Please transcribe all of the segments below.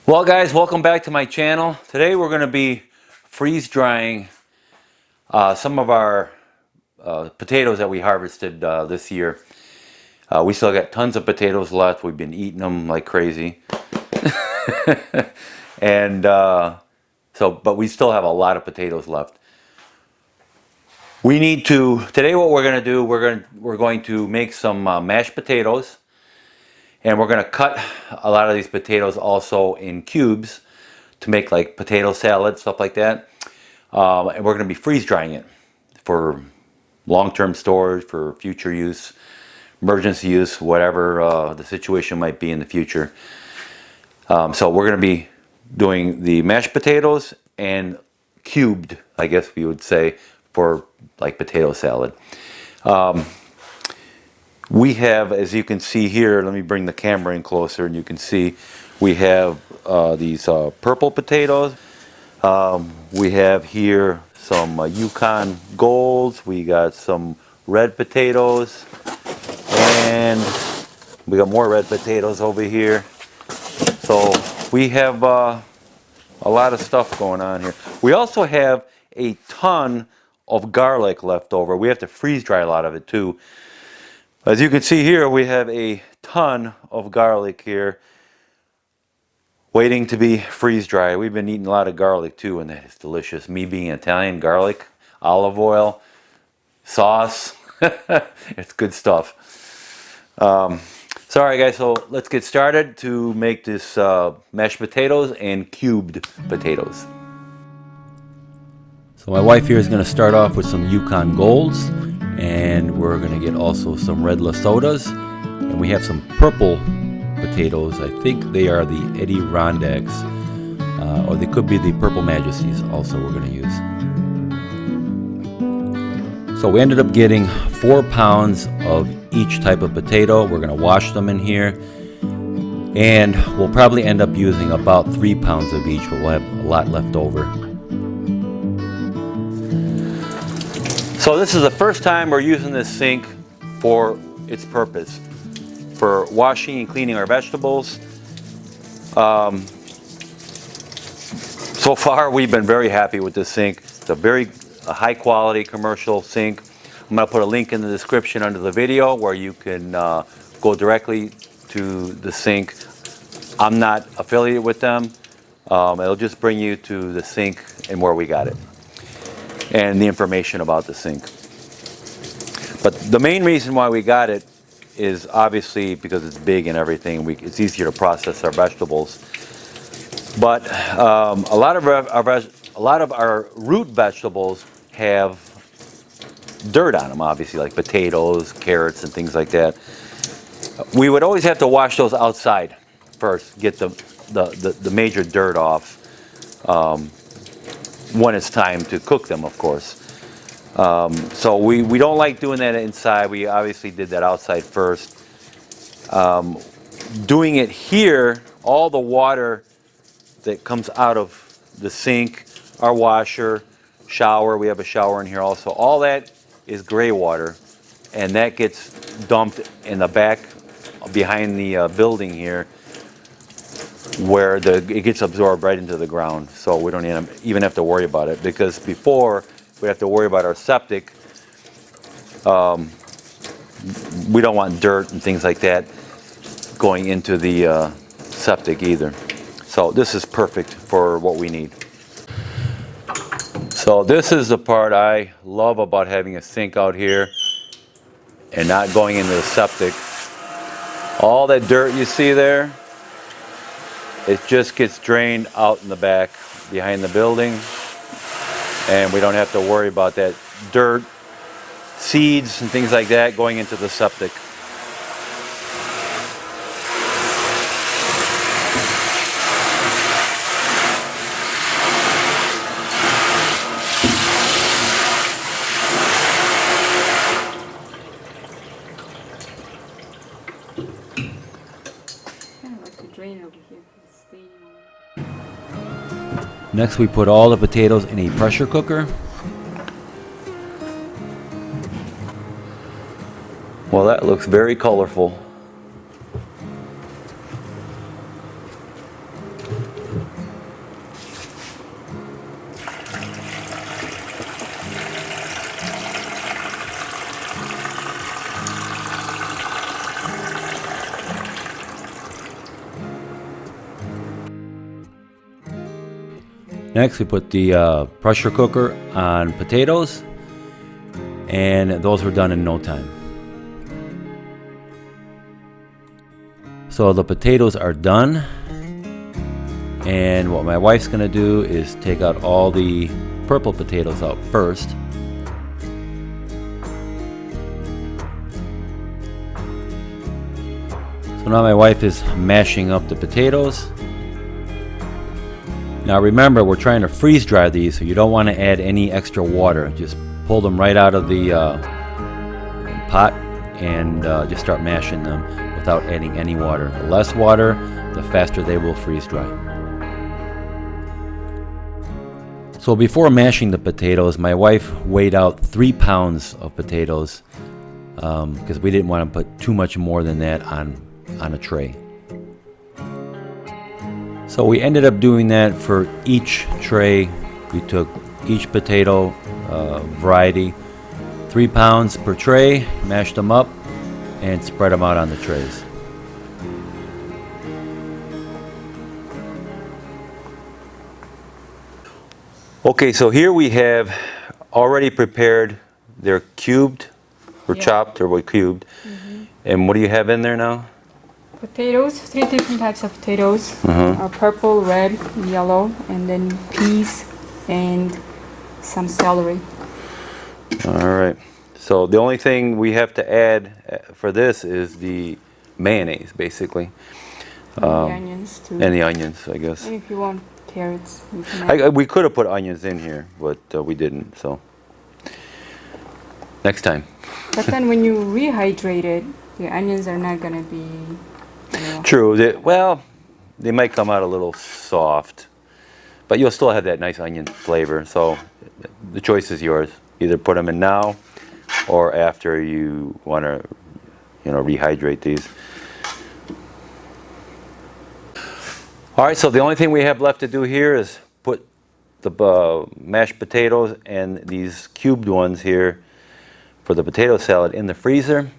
Well guys, welcome back to my channel. Today we're going to be freeze drying some of our potatoes that we harvested this year. We still got tons of potatoes left. We've been eating them like crazy. And but we still have a lot of potatoes left. Today what we're going to do, we're going to make some mashed potatoes. And we're going to cut a lot of these potatoes also in cubes to make like potato salad, stuff like that. And we're going to be freeze drying it for long-term storage, for future use, emergency use, whatever the situation might be in the future. So we're going to be doing the mashed potatoes and cubed, I guess we would say, for like potato salad. We have, as you can see here, let me bring the camera in closer and you can see we have these purple potatoes. We have here some Yukon Golds. We got some red potatoes. And we got more red potatoes over here. So we have a lot of stuff going on here. We also have a ton of garlic left over. We have to freeze dry a lot of it too. As you can see here, we have a ton of garlic here waiting to be freeze dried. We've been eating a lot of garlic too, and that is delicious. Me being Italian, garlic, olive oil, sauce, it's good stuff. Sorry guys, so let's get started to make this mashed potatoes and cubed potatoes. So my wife here is going to start off with some Yukon Golds. And we're going to get also some red Lasotas, and we have some purple potatoes. I think they are the Adirondacks, or they could be the Purple Majesties also we're going to use. So we ended up getting 4 pounds of each type of potato. We're going to wash them in here, and we'll probably end up using about 3 pounds of each, but we'll have a lot left over. So this is the first time we're using this sink for its purpose, for washing and cleaning our vegetables. So far we've been very happy with this sink. It's a very high quality commercial sink. I'm going to put a link in the description under the video where you can go directly to the sink. I'm not affiliated with them. It'll just bring you to the sink and where we got it, and the information about the sink. But the main reason why we got it is obviously because it's big and everything. It's easier to process our vegetables. But a lot of our root vegetables have dirt on them, obviously, like potatoes, carrots, and things like that. We would always have to wash those outside first, get the major dirt off. When it's time to cook them, of course. So we don't like doing that inside. We obviously did that outside first. Doing it here, all the water that comes out of the sink, our washer, shower, we have a shower in here also, all that is gray water, and that gets dumped in the back behind the building here, where it gets absorbed right into the ground. So we don't even have to worry about it, because before we have to worry about our septic. We don't want dirt and things like that going into the septic either. So this is perfect for what we need. So this is the part I love about having a sink out here and not going into the septic. All that dirt you see there, it just gets drained out in the back behind the building, and we don't have to worry about that dirt, seeds, and things like that going into the septic. Next we put all the potatoes in a pressure cooker. Well, that looks very colorful. Next, we put the pressure cooker on potatoes, and those were done in no time. So the potatoes are done, and what my wife's gonna do is take out all the purple potatoes out first. So now my wife is mashing up the potatoes. Now remember, we're trying to freeze dry these, so you don't want to add any extra water. Just pull them right out of the pot and just start mashing them without adding any water. The less water, the faster they will freeze dry. So before mashing the potatoes, my wife weighed out 3 pounds of potatoes because we didn't want to put too much more than that on a tray. So we ended up doing that for each tray. We took each potato variety, 3 pounds per tray, mashed them up, and spread them out on the trays. Okay, so here we have already prepared. They're cubed, or chopped, or cubed. And what do you have in there now? Potatoes, 3 different types of potatoes, purple, red, yellow, and then peas and some celery. All right. So the only thing we have to add for this is the mayonnaise, basically. And the onions too. And the onions, I guess. And if you want carrots, you can add. We could have put onions in here, but we didn't, so next time. But then when you rehydrate it, the onions are not going to be... True. They might come out a little soft, but you'll still have that nice onion flavor. So the choice is yours. Either put them in now or after you want to, rehydrate these. All right, so the only thing we have left to do here is put the mashed potatoes and these cubed ones here for the potato salad in the freezer.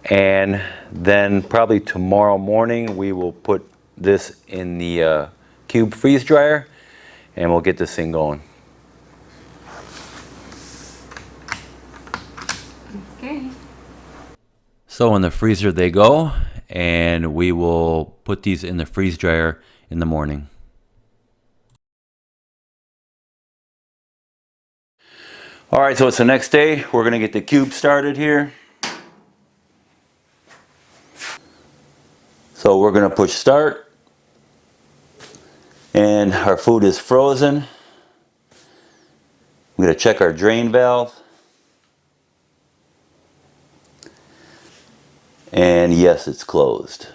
And then probably tomorrow morning we will put this in the cube freeze dryer and we'll get this thing going. Okay. So in the freezer they go, and we will put these in the freeze dryer in the morning. All right, so it's the next day. We're gonna get the cube started here. So we're going to push start, and our food is frozen. I'm going to check our drain valve, and yes, it's closed.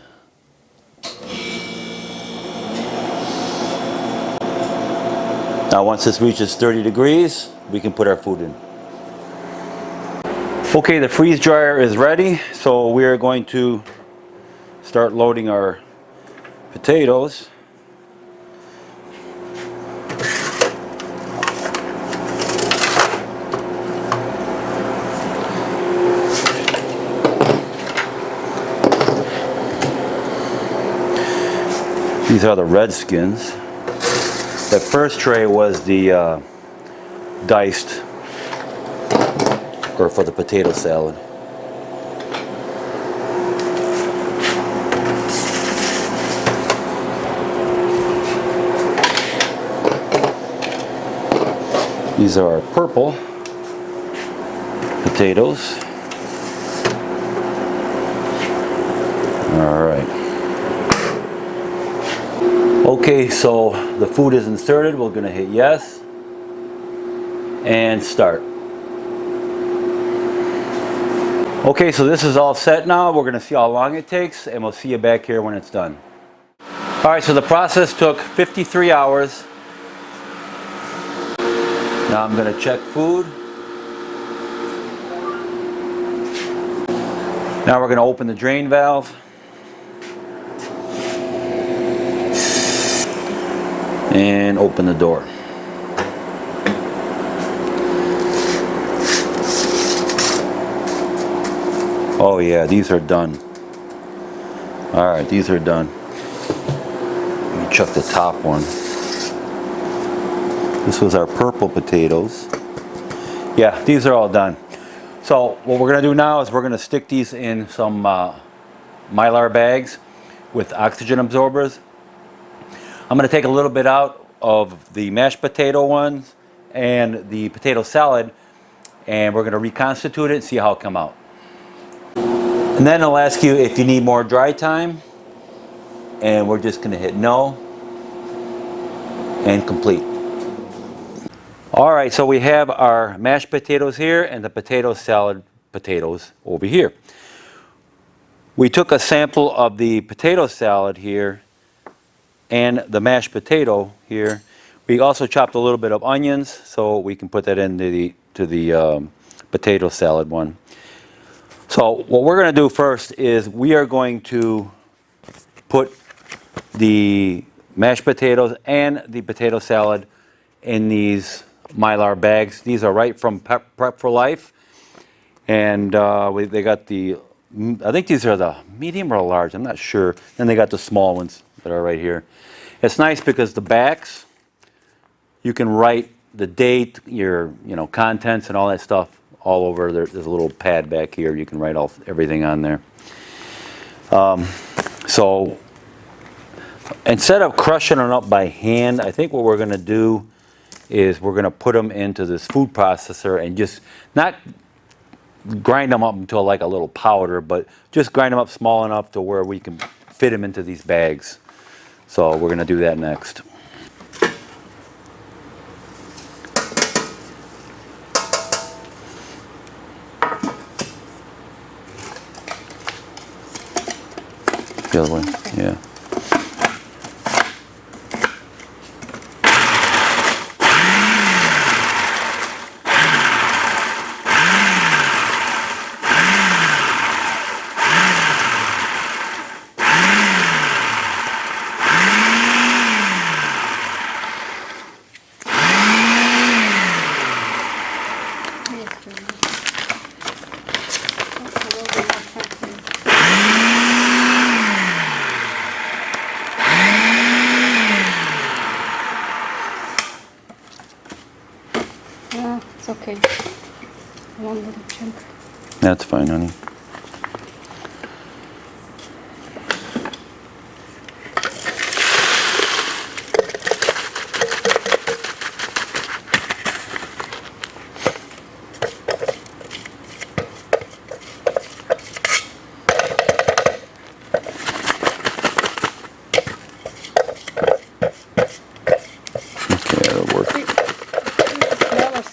Now once this reaches 30 degrees, we can put our food in. Okay, the freeze dryer is ready, so we are going to start loading our potatoes. These are the red skins. That first tray was the diced, or for the potato salad. These are our purple potatoes. All right. Okay, so the food is inserted. We're going to hit yes and start. Okay, so this is all set now. We're going to see how long it takes, and we'll see you back here when it's done. All right, so the process took 53 hours. Now I'm going to check food. Now we're going to open the drain valve. And open the door. Oh yeah, these are done. All right, these are done. Let me check the top one. This was our purple potatoes. Yeah, these are all done. So what we're gonna do now is we're gonna stick these in some Mylar bags with oxygen absorbers. I'm gonna take a little bit out of the mashed potato ones and the potato salad, and we're gonna reconstitute it and see how it come out. And then I'll ask you if you need more dry time, and we're just gonna hit no and complete. All right, so we have our mashed potatoes here and the potato salad potatoes over here. We took a sample of the potato salad here and the mashed potato here. We also chopped a little bit of onions so we can put that into the potato salad one. So what we're going to do first is we are going to put the mashed potatoes and the potato salad in these Mylar bags. These are right from Prep for Life, and they got the, I think these are the medium or large, I'm not sure. Then they got the small ones that are right here. It's nice because the backs, you can write the date, your contents and all that stuff all over. There's a little pad back here. You can write everything on there. So instead of crushing them up by hand, I think what we're going to do is we're going to put them into this food processor and just not grind them up until like a little powder, but just grind them up small enough to where we can fit them into these bags. So we're going to do that next. The other way, yeah. It's okay. One little chunk. That's fine, honey.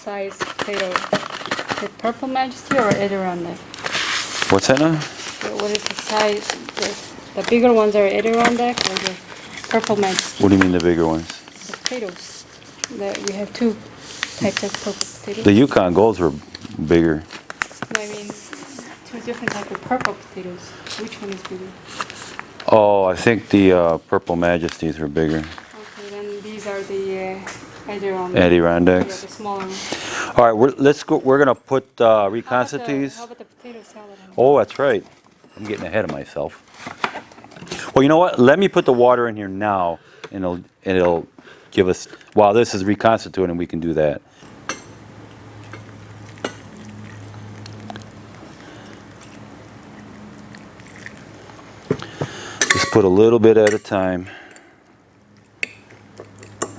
Size potato, the purple majesty or Adirondack? What's that now? What is the size? The bigger ones are Adirondack or the purple majesty? What do you mean the bigger ones? The potatoes. We have two types of purple potatoes. The Yukon Golds were bigger. No, I mean two different types of purple potatoes. Which one is bigger? Oh, I think the Purple Majesties were bigger. Okay, then these are the Adirondacks. Adirondacks. Yeah, the smaller ones. All right, let's go. We're gonna put reconstitutes. How about the potato salad? Oh, that's right. I'm getting ahead of myself. Well, you know what? Let me put the water in here now, and it'll give us. While this is reconstituting, we can do that. Just put a little bit at a time.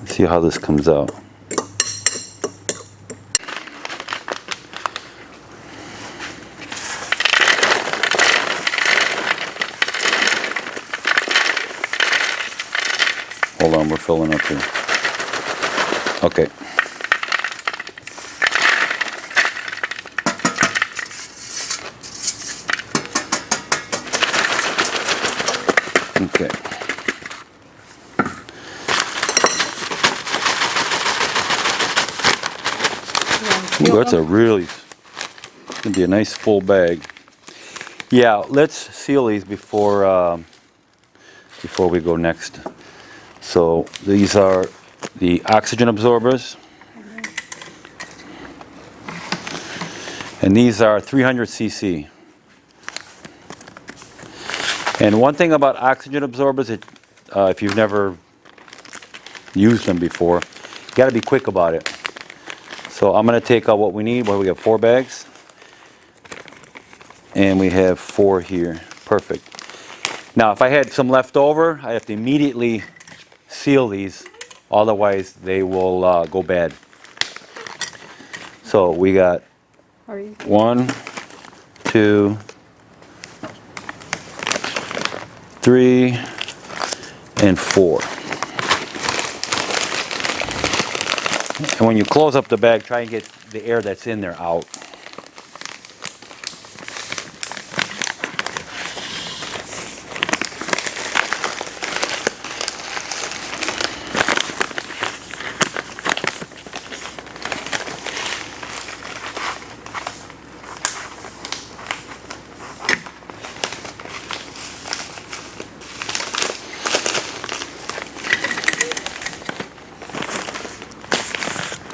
See how this comes out. Hold on, we're filling up here. Okay. Okay. Ooh, that's a really, it's gonna be a nice full bag. Yeah, let's seal these before we go next. So these are the oxygen absorbers, and these are 300 cc. And one thing about oxygen absorbers, if you've never used them before, got to be quick about it. So I'm going to take out what we need. Well, we got 4 bags. And we have 4 here. Perfect. Now, if I had some left over, I have to immediately seal these. Otherwise, they will go bad. So we got 1, 2, 3, and 4. And when you close up the bag, try and get the air that's in there out.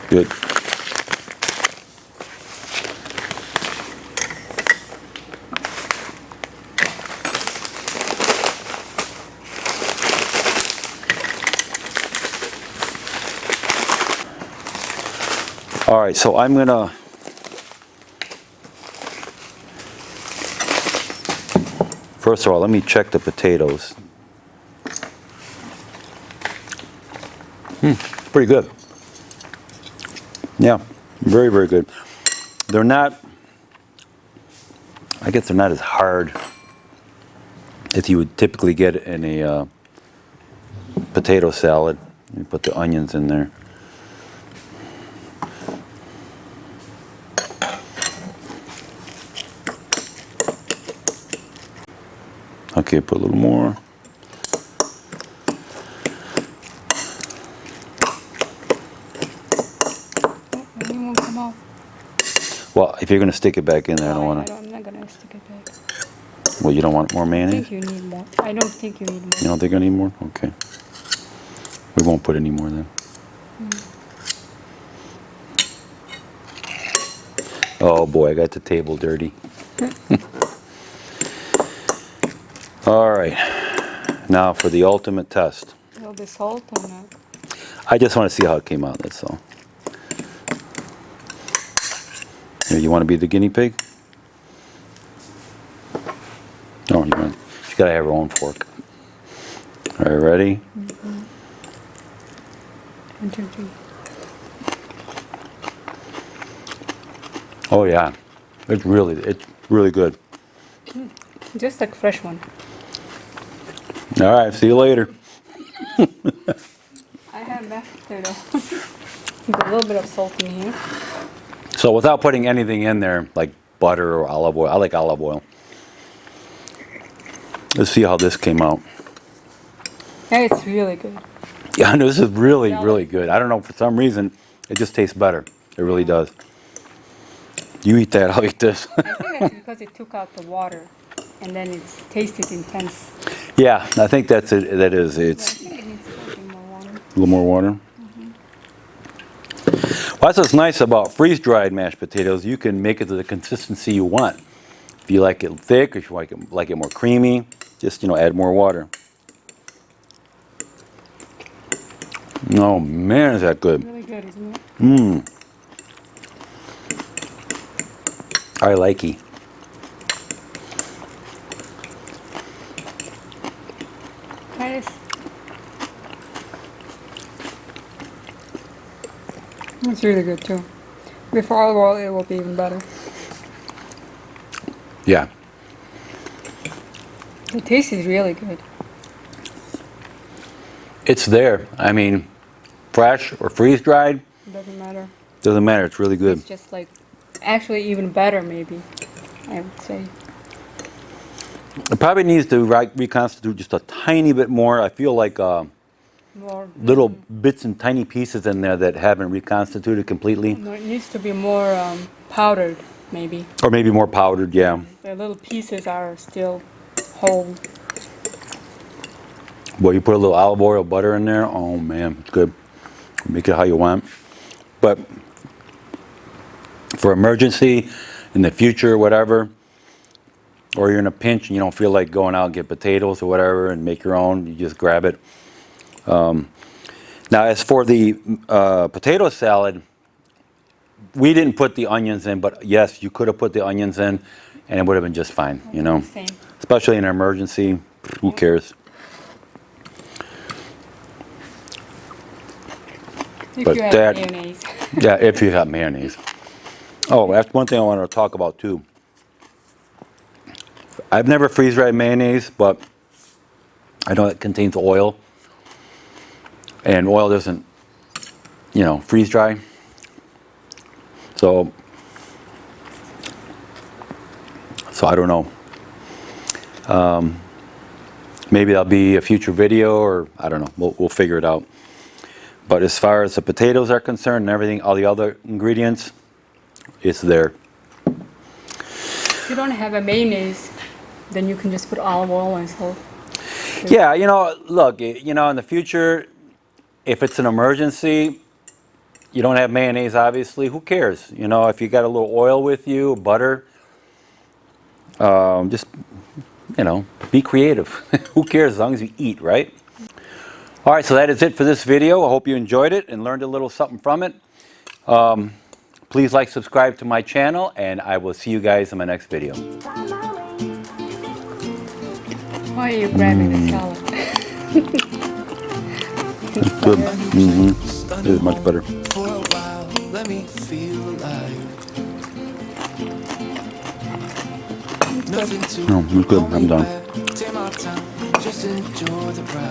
Good. All right, so I'm gonna first of all, let me check the potatoes. Pretty good. Yeah, very, very good. They're not, I guess they're not as hard as you would typically get in a potato salad. You put the onions in there. Okay, put a little more. Well, if you're going to stick it back in there, I don't want to. I'm not going to stick it back. Well, you don't want more I mayonnaise? think you need more. I don't think you need more. You don't think I need more? Okay. We won't put any more then. Oh boy, I got the table dirty. All right. Now for the ultimate test. A little bit salt or not? I just want to see how it came out, that's all. Here, you want to be the guinea pig? Oh, you want? She's got to have her own fork. All right, ready? 1, 2, 3. Oh yeah, it's really good. Just like fresh one. All right, see you later. I have mashed potato. Got a little bit of salt in here. So without putting anything in there, like butter or olive oil, I like olive oil. Let's see how this came out. Yeah, it's really good. Yeah, no, this is really, Yeah. really good. I don't know, for some reason, it just tastes better. It really does. You eat that, I'll eat this. I think that's because it took out the water, and then its taste is intense. Yeah, I think that's it. That is. Yeah, I It's think it needs a little more water. a little more water. Well, that's what's nice about freeze-dried mashed potatoes. You can make it to the consistency you want. If you like it thick, or if you like it more creamy, just add more water. Oh man, is that good? Really good, isn't it? I likey. Try this. It's really good too. With olive oil, it will be even better. Yeah. The taste is really good. It's there. I mean, fresh or freeze-dried, It doesn't matter. doesn't matter. It's really good. It's just like, actually even better maybe, I would say. It probably needs to reconstitute just a tiny bit more. I feel like More, little bits and tiny pieces in there that haven't reconstituted completely. no, it needs to be more powdered maybe. Or maybe more powdered, yeah. The little pieces are still whole. Well, you put a little olive oil, butter in there. Oh man, it's good. Make it how you want. But for emergency, in the future, whatever, or you're in a pinch and you don't feel like going out and get potatoes or whatever and make your own, you just grab it. Now, as for the potato salad, we didn't put the onions in, but yes, you could have put the onions in, and it would have been just fine, you know. Same. Especially in an emergency, who cares? If But you have that- mayonnaise. Yeah, if you have mayonnaise. Oh, that's one thing I wanted to talk about too. I've never freeze-dried mayonnaise, but I know it contains oil, and oil doesn't, you know, freeze dry. So I don't know. Maybe that'll be a future video, or I don't know. We'll figure it out. But as far as the potatoes are concerned and everything, all the other ingredients, it's there. If you don't have a mayonnaise, then you can just put olive oil and salt. Yeah, you know, look, you know, in the future, if it's an emergency, you don't have mayonnaise, obviously, who cares? You know, if you got a little oil with you, butter, just, you know, be creative. Who cares as long as you eat, right? All right, so that is it for this video. I hope you enjoyed it and learned a little something from it. Please like, subscribe to my channel, and I will see you guys in my next video. Why are you grabbing the salad? It's good. It is much better. For a while, let me feel alive. Nothing to No, it's good. I'm done. Take my time, just enjoy the ride.